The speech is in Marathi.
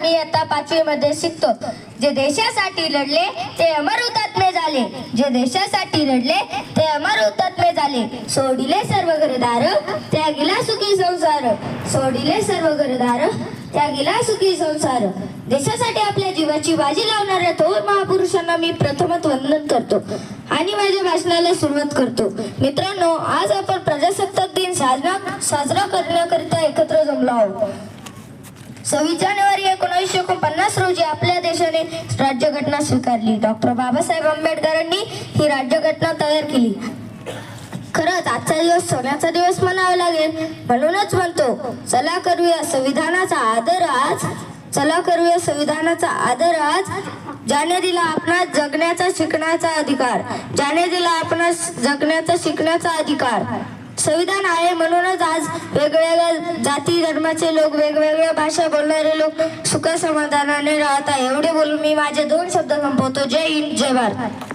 मी आता 5वी मध्ये शिकतो. जे देशासाठी लढले ते अमर हुतात्मे झाले. जे देशासाठी लढले ते अमर हुतात्मे झाले. सोडिले सर्व घरदार त्यागिला सुखी संसार. सोडिले सर्व घरदार त्यागिला सुखी संसार. देशासाठी आपल्या जीवाची बाजी लावणाऱ्या थोर महापुरुषांना मी प्रथमच वंदन करतो आणि माझ्या भाषणाला सुरुवात करतो. मित्रांनो, आज आपण प्रजासत्ताक दिन साजरा करण्याकरिता एकत्र जमलो आहोत. 26 जानेवारी 1949 रोजी आपल्या देशाने राज्यघटना स्वीकारली. डॉक्टर बाबासाहेब आंबेडकरांनी ही राज्यघटना तयार केली. खरंच आजचा दिवस सोन्याचा दिवस म्हणावा लागेल. म्हणूनच म्हणतो, चला करूया संविधानाचा आदर आज. चला करूया संविधानाचा आदर आज. ज्याने दिला आपणास जगण्याचा शिकण्याचा अधिकार. ज्याने दिला आपणास जगण्याचा शिकण्याचा अधिकार. संविधान आहे म्हणूनच आज वेगवेगळ्या जाती धर्माचे लोक, वेगवेगळ्या भाषा बोलणारे लोक सुख समाधानाने राहत आहे. एवढे बोलून मी माझे 2 शब्द संपवतो. जय हिंद, जय भारत.